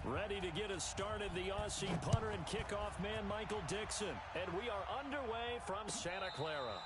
Ready to get us started, the Aussie punter and kickoff man, Michael Dixon. And we are underway from Santa Clara.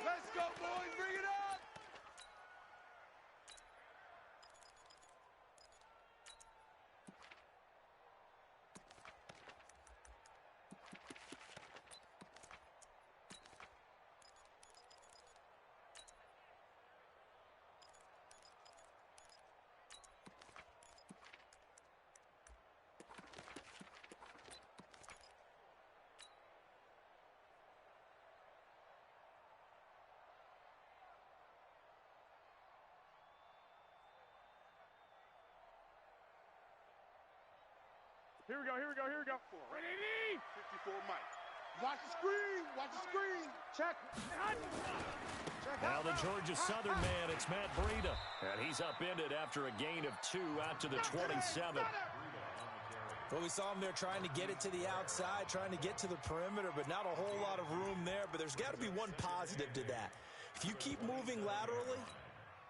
Let's go, boys. Bring it up. Here we go, here we go, here we go. Ready? 54 Mike. Watch the screen, watch the screen. Check. Now the Georgia Southern man, it's Matt Breida. And he's upended after a gain of 2 out to the 27. Well, we saw him there trying to get it to the outside, trying to get to the perimeter, but not a whole lot of room there. But there's got to be one positive to that. If you keep moving laterally,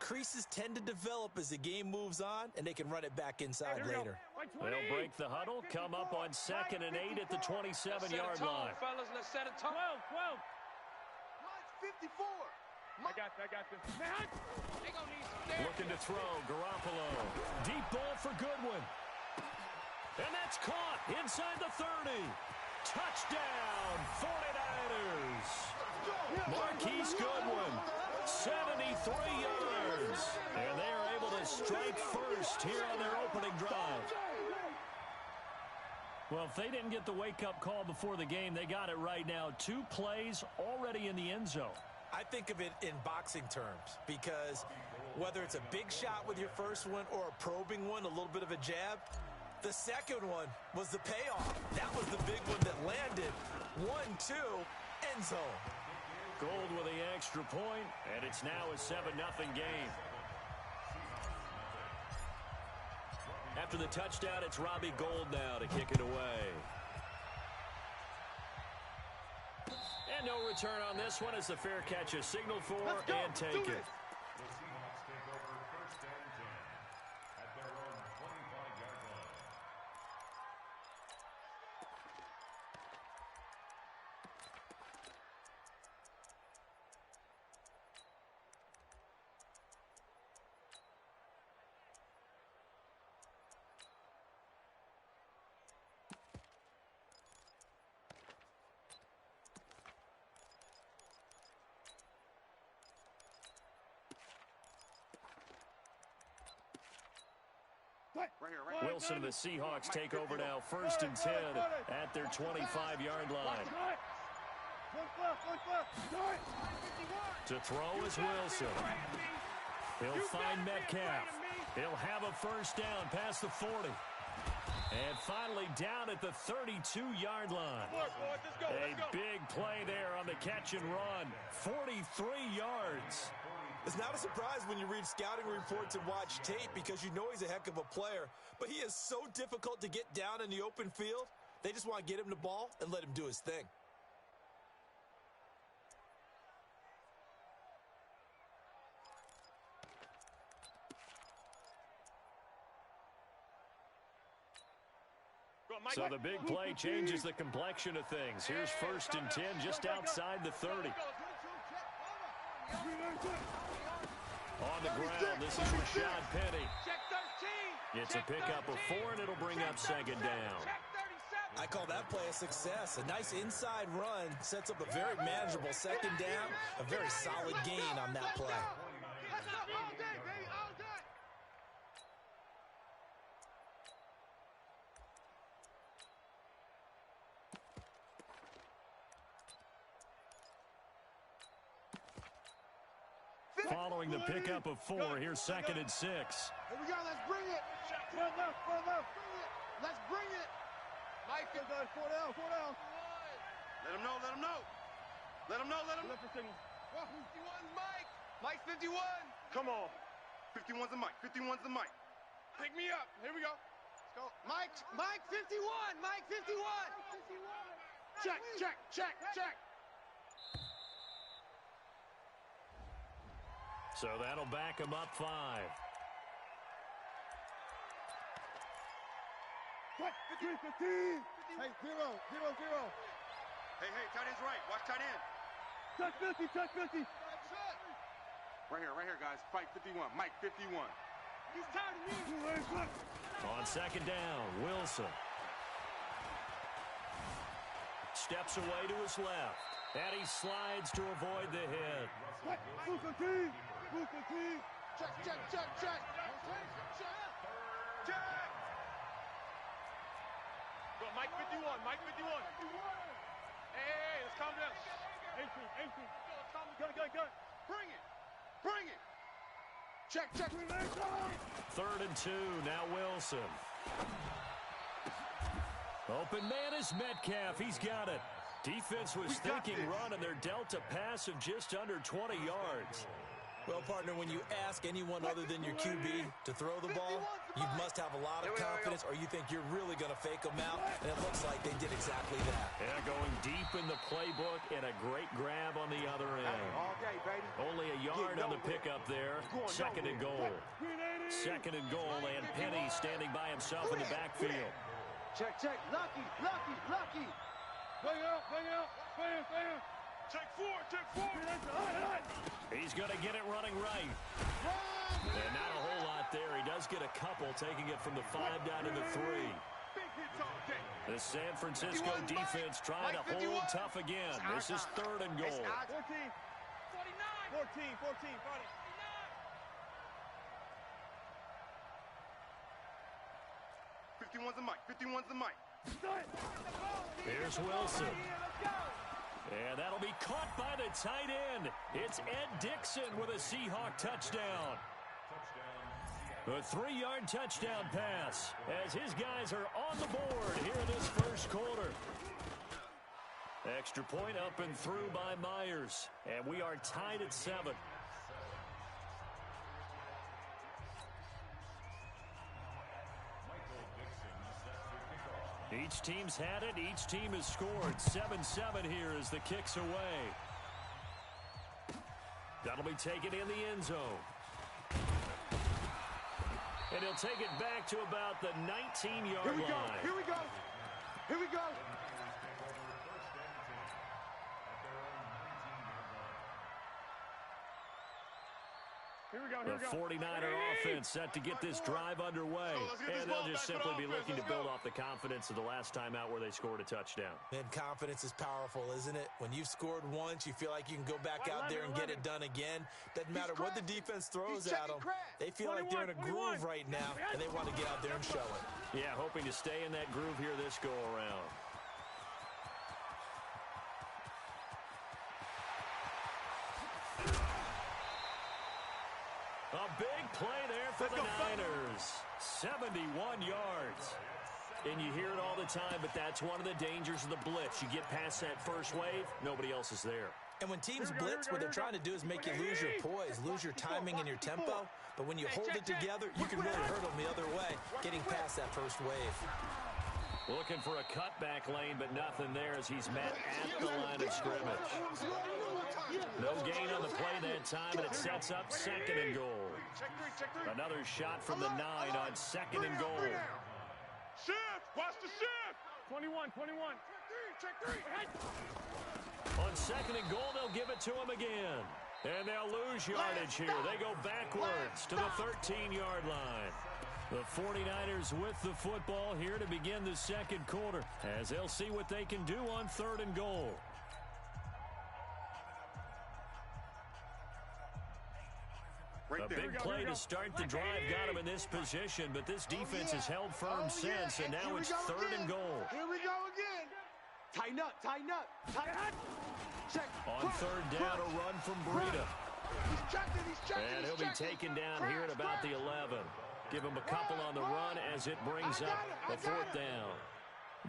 creases tend to develop as the game moves on, and they can run it back inside later. They'll break the huddle, come up on 2nd and 8 at the 27-yard line. Fellas, let's set a tone. 12. Mine's 54. I got this. They gonna need some. Looking to throw, Garoppolo. Deep ball for Goodwin. And that's caught inside the 30. Touchdown, 49ers. Marquise Goodwin, 73 yards. And they are able to strike first here on their opening drive. Well, if they didn't get the wake-up call before the game, they got it right now. 2 plays already in the end zone. I think of it in boxing terms because whether it's a big shot with your first one or a probing one, a little bit of a jab, the second one was the payoff. That was the big one that landed. 1-2, end zone. Gold with the extra point, and it's now a 7-0 game. After the touchdown, it's Robbie Gould now to kick it away. And no return on this one as the fair catch is signaled for and taken. Wilson and the Seahawks take over now, 1st and 10 at their 25-yard line. To throw is Wilson. He'll find Metcalf. He'll have a first down past the 40. And finally down at the 32-yard line. A big play there on the catch and run. 43 yards. It's not a surprise when you read scouting reports and watch tape because you know he's a heck of a player. But he is so difficult to get down in the open field. They just want to get him the ball and let him do his thing. So the big play changes the complexion of things. Here's 1st and 10 just outside the 30. On the ground, this is Rashad Penny. It's a pickup of 4, and it'll bring up 2nd down. I call that play a success. A nice inside run sets up a very manageable 2nd down. A very solid gain on that play. Following the pickup of 4, here's 2nd and 6. Here we go, let's bring it. Left. Let's bring it. Mike, 4 down. Let him know. Let him know. Left for signal. 51's Mike. Mike 51. Come on. 51's the Mike. Pick me up. Here we go. Let's go. Mike 51. Mike 51. Check. So that'll back him up 5. Hey, 0. Hey, tight end's right. Watch tight end. Touch 50. Right here, guys. Fight 51. Mike 51. He's tired of me. On 2nd down, Wilson. Steps away to his left. And he slides to avoid the hit. Check. Go, Mike 51. Hey, let's calm down. 18. Go. Bring it. Check. 3rd and 2, now Wilson. Open man is Metcalf. He's got it. Defense was thinking run, and they're dealt a pass of just under 20 yards. Well, partner, when you ask anyone other than your QB to throw the ball, you must have a lot of confidence, or you think you're really going to fake them out, and it looks like they did exactly that. Yeah, going deep in the playbook, and a great grab on the other end. All day, baby. Only a yard on the pickup there. 2nd and goal. 2nd and goal, and Penny standing by himself in the backfield. Check. Lucky. Bring out. Check 4. He's going to get it running right. And not a whole lot there. He does get a couple, taking it from the 5 down to the 3. The San Francisco defense trying to hold tough again. This is 3rd and goal. 14. 51's the Mike. Here's Wilson. And that'll be caught by the tight end. It's Ed Dixon with a Seahawk touchdown. A 3-yard touchdown pass as his guys are on the board here in this first quarter. Extra point up and through by Myers. And we are tied at 7. Each team's had it. Each team has scored. 7-7 here as the kick's away. That'll be taken in the end zone. And he'll take it back to about the 19-yard line. Here we go. The 49er offense set to get this drive underway. And they'll just simply be looking to build off the confidence of the last time out where they scored a touchdown. Man, confidence is powerful, isn't it? When you've scored once, you feel like you can go back out there and get it done again. Doesn't matter what the defense throws at them. They feel like they're in a groove right now, and they want to get out there and show it. Yeah, hoping to stay in that groove here this go-around. A big play there for the Niners. 71 yards. And you hear it all the time, but that's one of the dangers of the blitz. You get past that first wave, nobody else is there. And when teams blitz, what they're trying to do is make you lose your poise, lose your timing and your tempo. But when you hold it together, you can really hurt them the other way, getting past that first wave. Looking for a cutback lane, but nothing there as he's met at the line of scrimmage. No gain on the play that time, and it sets up 2nd and goal. Another shot from the 9 on 2nd and goal. Shift! Watch the shift! 21. Check 3. On 2nd and goal, they'll give it to him again. And they'll lose yardage here. They go backwards to the 13-yard line. The 49ers with the football here to begin the second quarter, as they'll see what they can do on 3rd and goal. A big play to start the drive got him in this position, but this defense has held firm since, and now it's 3rd and goal. Here we go again. Tighten up. Check. On 3rd down, a run from Breida. He's And he'll be taken down here at about the 11. Give him a couple on the run as it brings up a 4th down.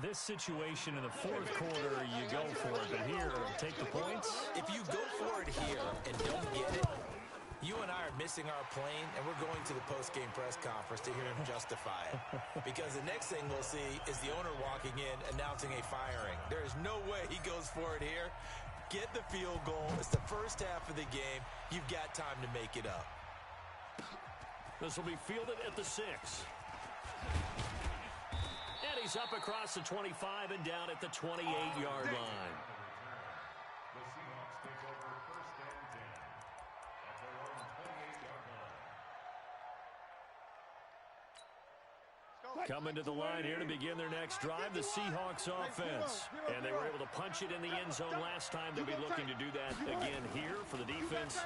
This situation in the 4th quarter, you go for it. But here, take the points. If you go for it here and don't get it, you and I are missing our plane, and we're going to the post-game press conference to hear him justify it. Because the next thing we'll see is the owner walking in, announcing a firing. There is no way he goes for it here. Get the field goal. It's the first half of the game. You've got time to make it up. This will be fielded at the 6. And he's up across the 25 and down at the 28-yard line. Coming to the line here to begin their next drive, the Seahawks offense. And they were able to punch it in the end zone last time. They'll be looking to do that again here for the defense.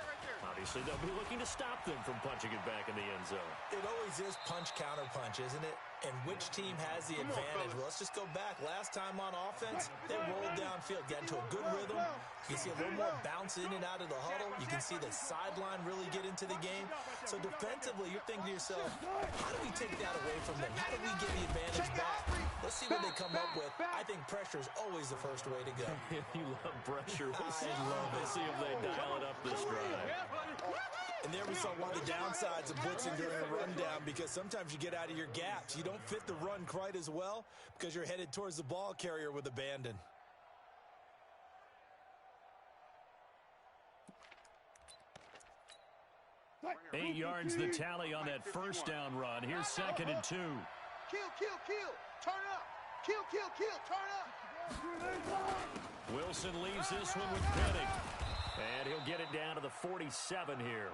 Obviously, they'll be looking to stop them from punching it back in the end zone. It always is punch-counter-punch, isn't it? And which team has the advantage? Well, let's just go back. Last time on offense, they rolled downfield, got into a good rhythm. You can see a little more bounce in and out of the huddle. You can see the sideline really get into the game. So defensively, you're thinking to yourself, how do we take that away from them? How do we get the advantage back? Let's see what they come up with. I think pressure is always the first way to go. You love pressure. We'll see if they dial it up this drive. And there we saw one of the downsides of blitzing during a rundown, because sometimes you get out of your gaps. You don't fit the run quite as well because you're headed towards the ball carrier with abandon. Eight yards the tally on that first down run. Here's 2nd and 2. Kill. Turn up. Kill. Turn up. Wilson leaves this one with Penny. And he'll get it down to the 47 here.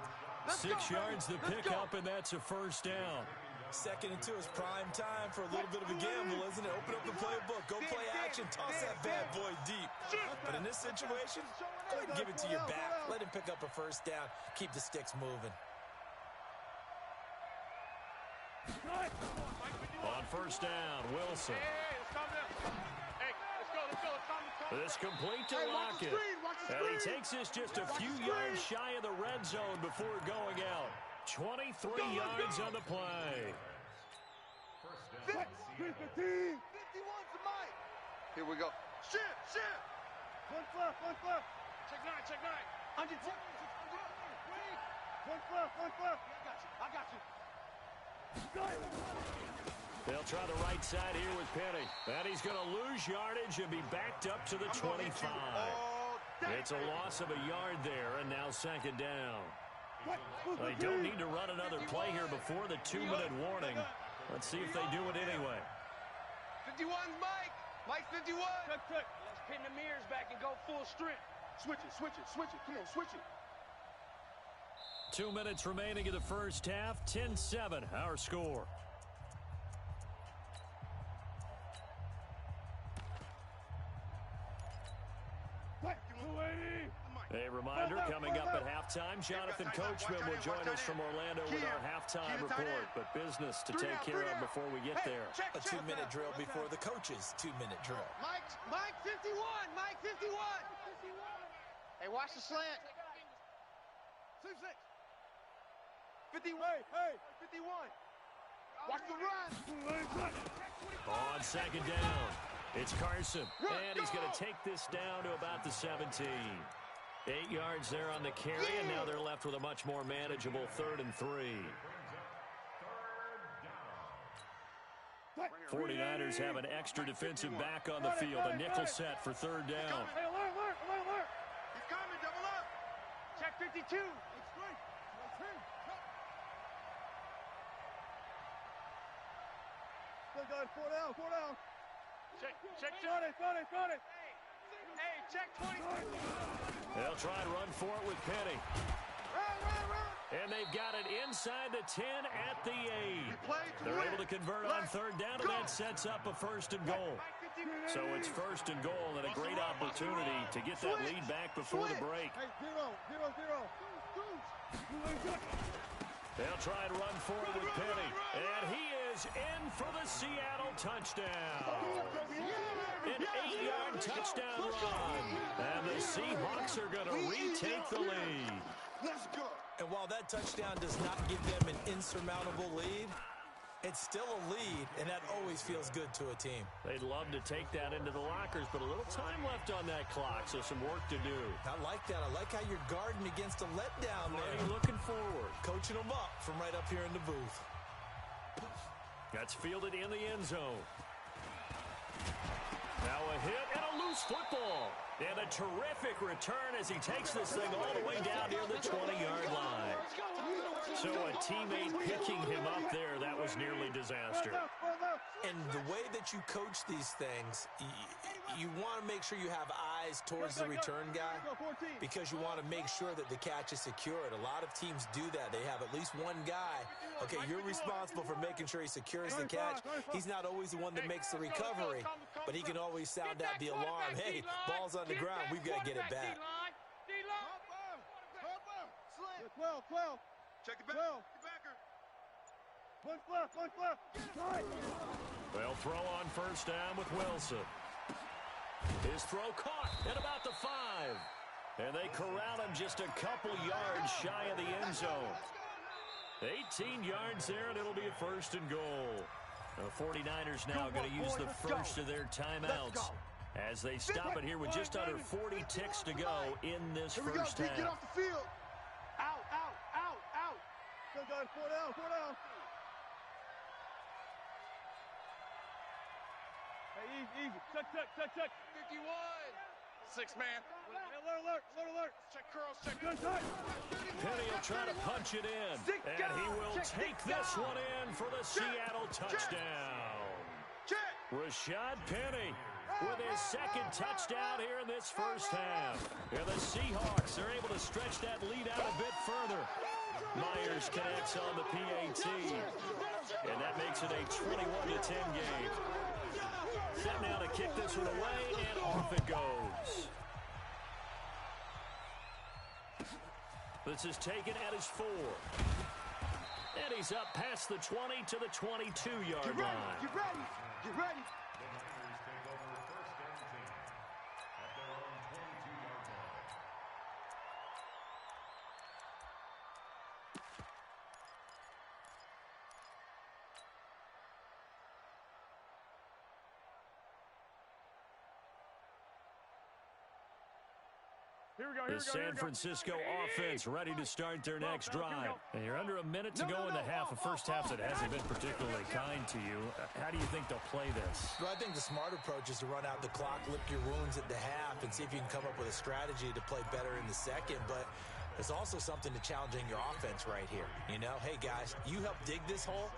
6 yards the pickup, and that's a first down. 2nd and 2 is prime time for a little bit of a gamble, isn't it? Open up the playbook. Go play action. Toss that bad boy deep. But in this situation, go ahead and give it to your back. Let him pick up a first down. Keep the sticks moving. On first down, Wilson. This complete to Lockett. And he takes this just a few yards shy of the red zone before going out. 23 yards on the play. 51's the mic. Here we go. Shift. One fluff. Check nine. Under 10. One fluff. I got you. They'll try the right side here with Penny. And he's going to lose yardage and be backed up to the 25. It's a loss of a yard there, and now 2nd down. They don't need to run another play here before the 2-minute warning. Let's see if they do it anyway. 51's Mike. Mike 51. Let's pin the mirrors back and go full strength. Switch it. Come on, switch it. 2 minutes remaining in the first half. 10-7, our score. A reminder, coming up at halftime, Jonathan Coachman will join us from Orlando with our halftime report. But business to take care of before we get there. A 2-minute drill before the coach's 2-minute drill. Mike 51. Mike 51. Hey, watch the slant. 51. Hey, 51. Watch the run. On 2nd down, it's Carson. And he's going to take this down to about the 17. 8 yards there on the carry, and now they're left with a much more manageable 3rd and 3. 49ers have an extra defensive back on the field. A nickel set for 3rd down. Hey, alert. He's coming, double up. Check 52. Four down. Check. Got it. Hey, check 20. They'll try and run for it with Penny. And they've got it inside the 10 at the 8. They're able to convert on 3rd down, and that sets up a 1st and goal. So it's 1st and goal, and a great opportunity to get that lead back before the break. Hey, 0. They'll try and run for it with Penny. And he is in for the Seattle touchdown. An 8-yard touchdown run. And the Seahawks are going to retake the lead. Let's go. And while that touchdown does not give them an insurmountable lead, it's still a lead, and that always feels good to a team. They'd love to take that into the lockers, but a little time left on that clock, so some work to do. I like that. I like how you're guarding against a letdown there. Already looking forward. Coaching them up from right up here in the booth. That's fielded in the end zone. Now a hit and a loose football. And a terrific return as he takes this thing all the way down near the 20-yard line. So a teammate picking him up there, that was nearly disaster. And the way that you coach these things, you want to make sure you have eyes towards the return guy because you want to make sure that the catch is secured. A lot of teams do that. They have at least one guy. Okay, you're responsible for making sure he secures the catch. He's not always the one that makes the recovery, but he can always sound out the alarm. Hey, ball's on the ground. We've got to get it back. 12. Check it back. One left. They'll throw on first down with Wilson. His throw caught at about the 5. And they corral him just a couple yards shy of the end zone. 18 yards there, and it'll be a first and goal. The 49ers now going to use the first of their timeouts as they stop it here with just under 40 ticks to go in this first half. Get off the field. Out. Good guys, 4 down. Hey, easy. Check. 51. 6-man. Alert. Check curls, check. Penny will try to punch it in. And he will take this one in for the Seattle touchdown. Rashad Penny with his second touchdown here in this first half. And the Seahawks are able to stretch that lead out a bit further. Myers connects on the PAT. And that makes it a 21-10 game. Set now to kick this one away, and off it goes. This is taken at his 4. And he's up past the 20 to the 22-yard line. Get ready. The San Francisco offense ready to start their next drive. And you're under a minute to go in the half. A first half that hasn't been particularly kind to you. How do you think they'll play this? Well, I think the smart approach is to run out the clock, lick your wounds at the half, and see if you can come up with a strategy to play better in the second. But there's also something to challenging your offense right here. You know, hey, guys, you help dig this hole.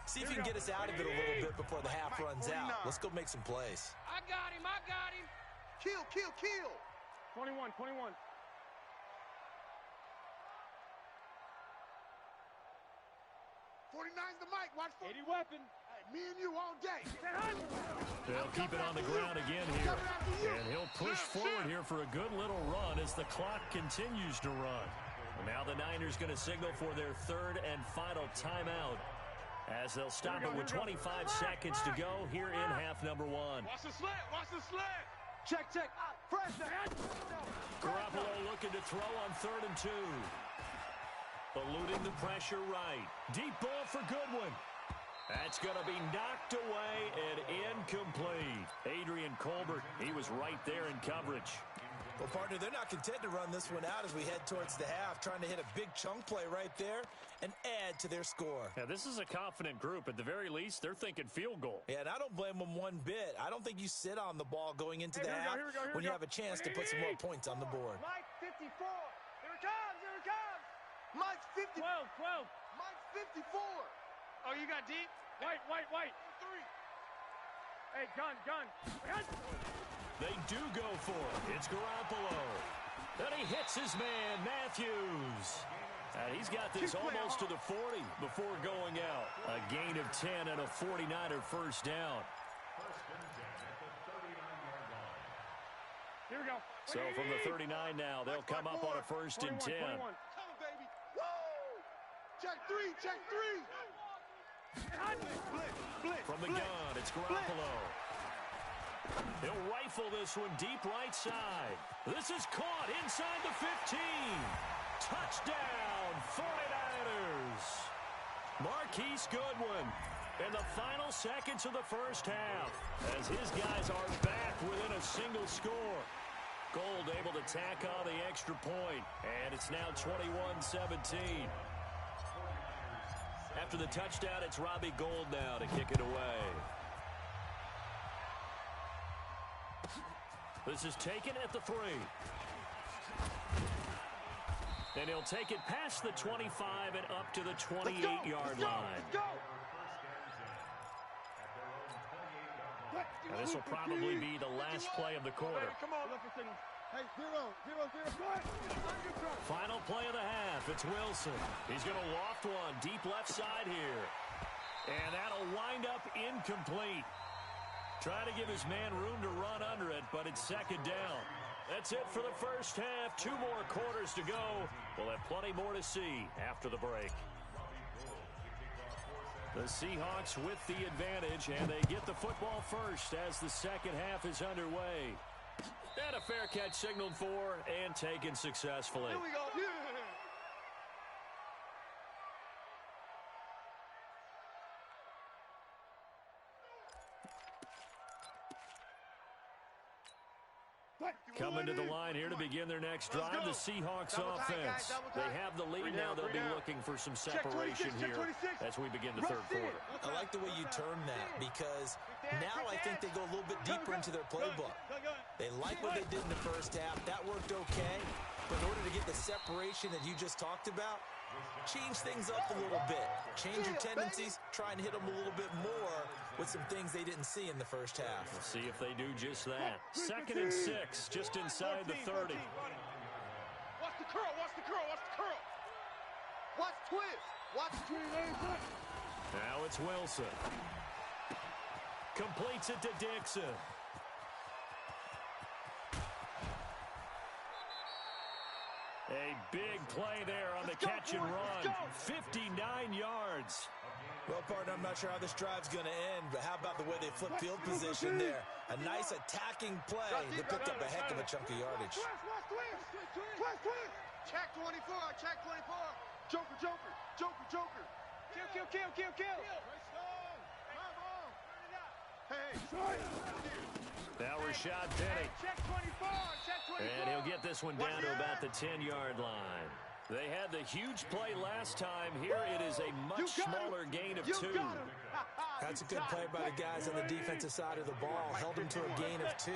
See if you can get us out of it a little bit before the half runs out. Let's go make some plays. I got him. Kill. 21. 49's the mic. Watch for 80 weapon. Hey, me and you all day. They'll keep it on the ground again here. And he'll push forward here for a good little run as the clock continues to run. And now the Niners going to signal for their third and final timeout as they'll stop it with 25 seconds to go here in half number 1. Watch the slant. Check. Fresh. Garoppolo looking to throw on 3rd and 2. Eluding the pressure right. Deep ball for Goodwin. That's going to be knocked away and incomplete. Adrian Colbert, he was right there in coverage. Well, partner, they're not content to run this one out as we head towards the half, trying to hit a big chunk play right there and add to their score. Yeah, this is a confident group. At the very least, they're thinking field goal. Yeah, and I don't blame them one bit. I don't think you sit on the ball going into the half when you have a chance to put some more points on the board. Mike 54. Here it comes. Mike 50. 12. Mike 54. Oh, you got deep? White. 3. Hey, gun. They do go for it. It's Garoppolo. And he hits his man, Matthews. And he's got this almost to the 40 before going out. A gain of 10 and a 49er first down. Here we go. So from the 39 now, they'll come up on a 1st and 10. Come on, baby. Woo! Check 3. Blitz. From the gun, it's Garoppolo. He'll rifle this one deep right side. This is caught inside the 15. Touchdown, 49ers. Marquise Goodwin in the final seconds of the first half as his guys are back within a single score. Gold able to tack on the extra point, and it's now 21-17. After the touchdown, it's Robbie Gould now to kick it away. This is taken at the 3. And he'll take it past the 25 and up to the 28-yard line. Let's go. And this will probably be the last play of the quarter. Come on. Hey, 0-0-0. Final play of the half. It's Wilson. He's going to loft one deep left side here. And that'll wind up incomplete. Trying to give his man room to run under it, but it's second down. That's it for the first half. 2 more quarters to go. We'll have plenty more to see after the break. The Seahawks with the advantage, and they get the football first as the second half is underway. And a fair catch signaled for and taken successfully. Here we go. Yeah. Coming to the line here to begin their next drive, the Seahawks offense. They have the lead now. They'll be looking for some separation here as we begin the third quarter. I like the way you term that because now I think they go a little bit deeper into their playbook. They like what they did in the first half. That worked okay. But in order to get the separation that you just talked about, change things up a little bit. Change your tendencies, try and hit them a little bit more with some things they didn't see in the first half. We'll see if they do just that. 2nd and 6, just inside the 30. Watch the curl, watch the curl, watch the curl. Watch twist. Watch the twist. Now it's Wilson. Completes it to Dixon. A big play there on the catch and run. 59 yards. Well, partner, I'm not sure how this drive's going to end, but how about the way they flip field position there? A nice attacking play. They picked up a heck of a chunk of yardage. Twist. Check 24, check 24. Joker. Kill. Hey. Now Rashad Penny. Check 24, check 24. And he'll get this one down to about the 10-yard line. They had the huge play last time. Here it is a much smaller gain of 2. That's a good play by the guys on the defensive side of the ball. Held them to a gain of 2.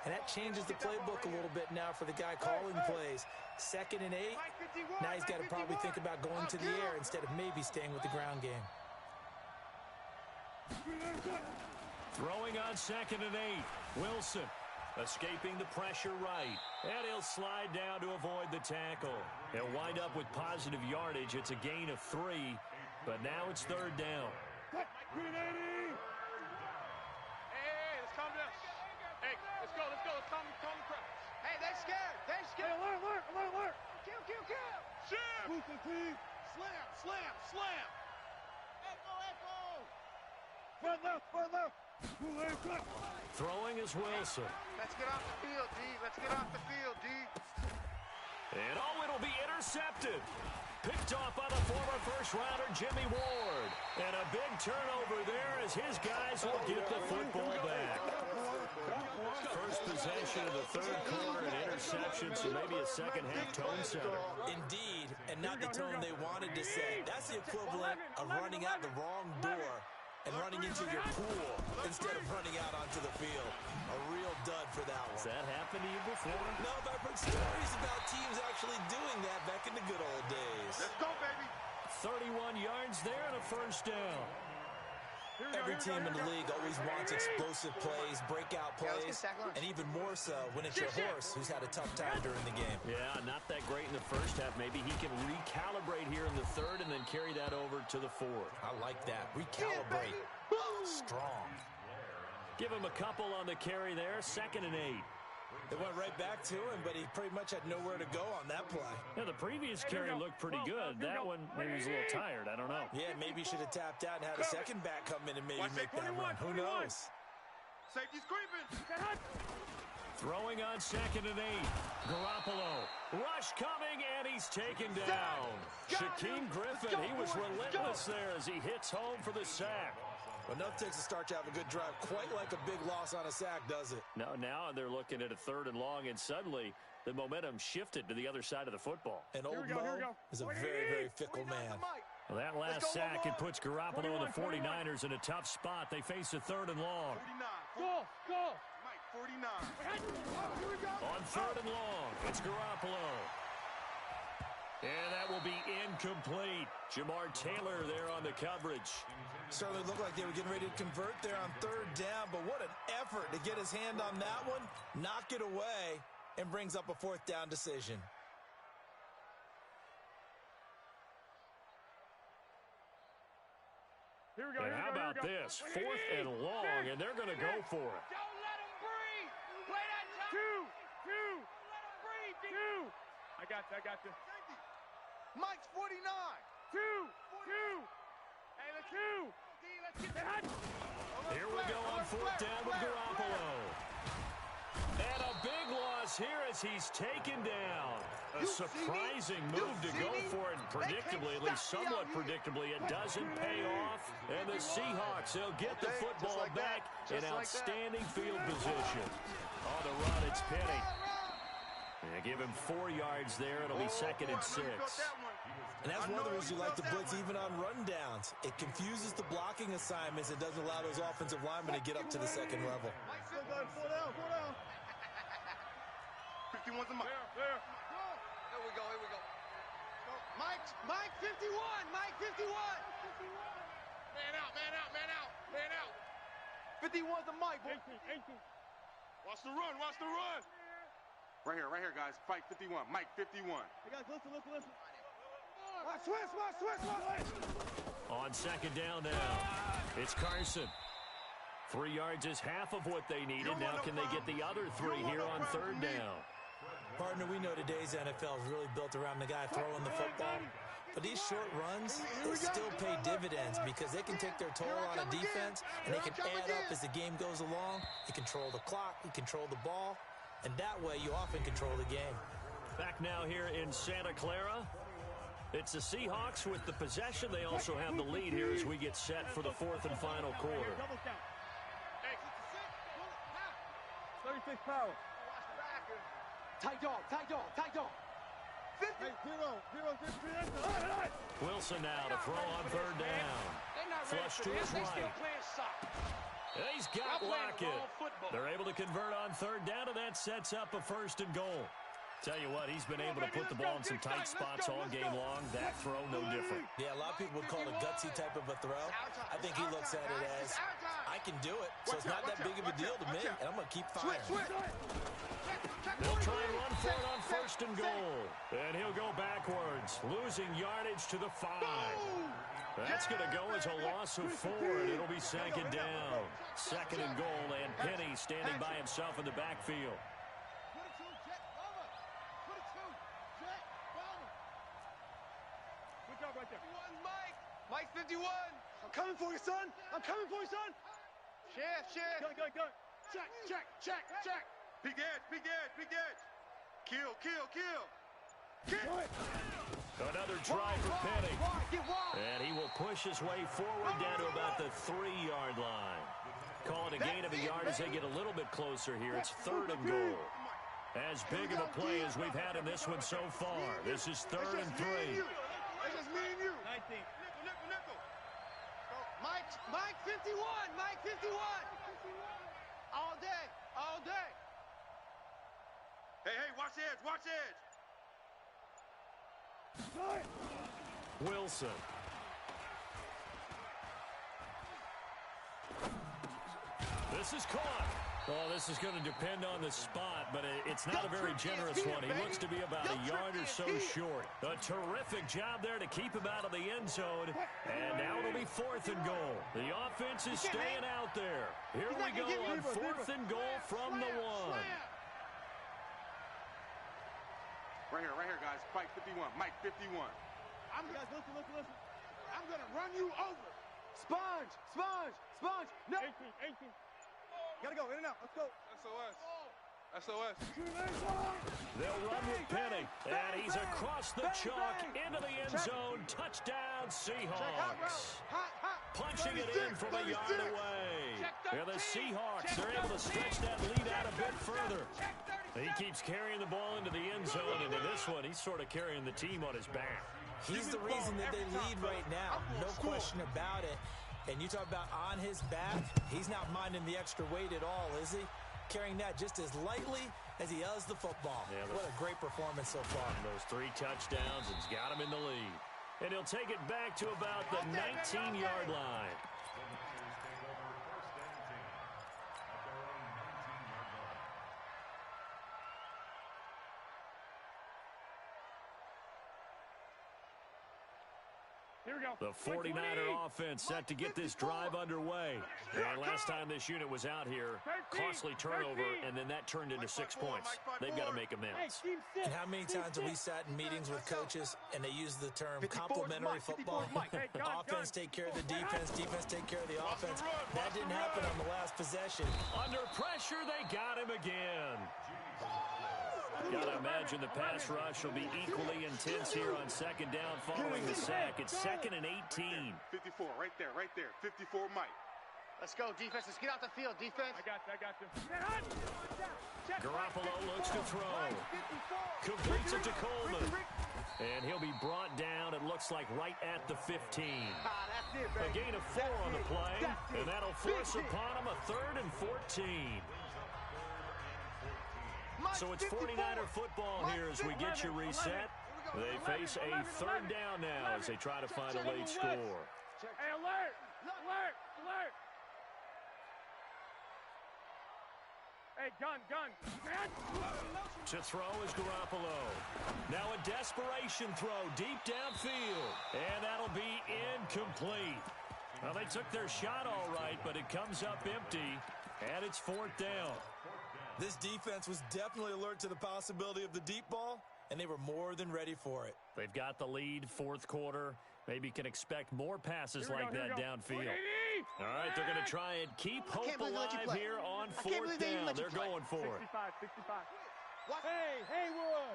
And that changes the playbook a little bit now for the guy calling plays. 2nd and 8. Now he's got to probably think about going to the air instead of maybe staying with the ground game. Throwing on 2nd and 8. Wilson escaping the pressure right. And he'll slide down to avoid the tackle. He'll wind up with positive yardage. It's a gain of 3, but now it's 3rd down. Hey, let's calm down. Hey, let's go. Let's calm the crowd. Hey, they scared. Hey, alert. Kill. Shift. Move the team. Slam. Front left. Throwing is Wilson. Let's get off the field, D. And it'll be intercepted. Picked off by the former first-rounder Jimmy Ward. And a big turnover there as his guys will get the football back. First possession of the third quarter, an interception, so maybe a second-half tone setter. Indeed, and not the tone they wanted to set. That's the equivalent of running out the wrong door and running into your pool instead of running out onto the field. A real dud for that one. Has that happened to you before? No, but I've heard stories about teams actually doing that back in the good old days. Let's go, baby. 31 yards there and a first down. Every team in the league always wants explosive plays, breakout plays, and even more so when it's your horse who's had a tough time during the game. Yeah, not that great in the first half. Maybe he can recalibrate here in the third and then carry that over to the fourth. I like that. Recalibrate. Strong. Give him a couple on the carry there. 2nd and 8. They went right back to him, but he pretty much had nowhere to go on that play. Yeah, the previous carry looked pretty good. That one, maybe he was a little tired. I don't know. Yeah, maybe he should have tapped out and had a second back come in and maybe make that run. Who knows? Safety's creeping. Throwing on 2nd and 8. Garoppolo. Rush coming, and he's taken down. Shaquem Griffin, he was relentless there as he hits home for the sack. Well, enough takes to start to have a good drive. Quite like a big loss on a sack, does it? Now they're looking at a 3rd and long, and suddenly the momentum shifted to the other side of the football. And old Mo is a very, very fickle man. Well, that last sack, it puts Garoppolo and the 49ers in a tough spot. They face a 3rd and long. 49. Go. Mike, 49. On 3rd and long, it's Garoppolo. And that will be incomplete. Jamar Taylor there on the coverage. Certainly looked like they were getting ready to convert there on 3rd down, but what an effort to get his hand on that one, knock it away, and brings up a 4th down decision. Here we go. And how about this? 4th and long, and they're going to go for it. Don't let him breathe. Play that time. Two. Don't let him breathe. Two. I got this. Mike's 49. Two. Hey, let's two. Let's get that. Here we go on 4th down with Garoppolo. And a big loss here as he's taken down. A surprising move to go for it, predictably, at least somewhat predictably. It doesn't pay off. And the Seahawks, they'll get the football back in outstanding field position. On the run, it's Penny. Yeah, give him 4 yards there. It'll be 2nd and 6. And that's one of the reasons you like to blitz even on rundowns. It confuses the blocking assignments. It doesn't allow those offensive linemen to get up to the 2nd level. 51's a Mike. There. Here we go. Mike 51. Mike 51. Man out. 51's a Mike, boy. 18. Watch the run. Right here, guys. Fight 51. Mike 51. Hey, guys, listen. Watch Swiss. On 2nd down now, it's Carson. 3 yards is half of what they needed. Now can they get the other 3 here on 3rd down? Partner, we know today's NFL is really built around the guy throwing the football. But these short runs, they still pay dividends because they can take their toll on a defense, and they can add up as the game goes along. You control the clock, you control the ball, and that way you often control the game. Back now here in Santa Clara. It's the Seahawks with the possession. They also have the lead here as we get set for the 4th and final quarter. 36 power. Tight dog. 50. Wilson now to throw on 3rd down. Flush to his right. And he's got Lockett. They're able to convert on 3rd down, and that sets up a 1st and goal. Tell you what, he's been able to put the ball in some tight spots all game long. That throw, no different. Yeah, a lot of people would call it a gutsy type of a throw. I think he looks at it as, I can do it, so it's not that big of a deal to me, and I'm going to keep firing. They'll try and run for it on 1st and goal. And he'll go backwards, losing yardage to the 5. That's going to go as a loss of 4, and it'll be 2nd down. 2nd and goal, and Penny standing by himself in the backfield. Right there. Mike 51. I'm coming for you, son. Share. Go. Check. Big edge. Kill. Another try for Penny. And he will push his way forward down to about the 3-yard line. Call it a gain of a yard as they get a little bit closer here. It's 3rd and goal. As big of a play as we've had in this one so far. This is 3rd and 3. It's just me and you. 19. Nickel. Mike 51. All day. Hey, watch edge. Wilson. This is caught. Oh, this is going to depend on the spot, but it's not a very generous one. He looks to be about a yard or so short. A terrific job there to keep him out of the end zone. And now it'll be 4th and goal. The offense is staying out there. Here we go on 4th and goal from the 1. Right here, guys. Fight 51. Mike 51. Guys, listen. I'm going to run you over. Sponge. No. 18. Gotta go, in and out. Let's go. SOS. SOS. They'll run with Penny, and he's across the chalk into the end zone. Touchdown, Seahawks. Punching it in from a yard away. And the Seahawks, they're able to stretch that lead out a bit further. He keeps carrying the ball into the end zone, and in this one, he's sort of carrying the team on his back. He's the reason that they lead right now, no question about it. And you talk about on his back, he's not minding the extra weight at all, is he? Carrying that just as lightly as he does the football. Yeah, what a great performance so far. Those 3 touchdowns, it's got him in the lead. And he'll take it back to about the 19-yard line. Here we go. The 49er offense set to get this drive underway. And last time this unit was out here, costly turnover, and then that turned into 6 points. They've got to make amends. And how many times have we sat in meetings with coaches and they use the term complementary football? Offense take care of the defense, defense take care of the offense. That didn't happen on the last possession. Under pressure, they got him again. Got to imagine the pass rush will be equally intense here on second down following the sack. It's 2nd and 18. 54, right there, 54, Mike. Let's go, defense. Let's get out the field, defense. I got you. Garoppolo looks to throw. Completes it to Coleman. And he'll be brought down, it looks like, right at the 15. A gain of 4 on the play, and that'll force upon him a 3rd and 14. So it's 49er football here as we get you reset. They face a 3rd down now as they try to find a late score. Hey, alert! Alert! Hey, gun! To throw is Garoppolo. Now a desperation throw deep downfield. And that'll be incomplete. Well, they took their shot all right, but it comes up empty. And it's 4th down. This defense was definitely alert to the possibility of the deep ball, and they were more than ready for it. They've got the lead, 4th quarter. Maybe can expect more passes like that downfield. All right, they're going to try and keep hope alive here on 4th down. They're going for it. 65. Hey, Haywood!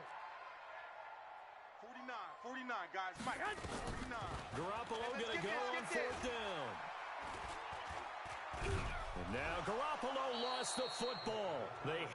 49, guys. Mike, 49. Garoppolo going to go on 4th down. And now Garoppolo lost the football. They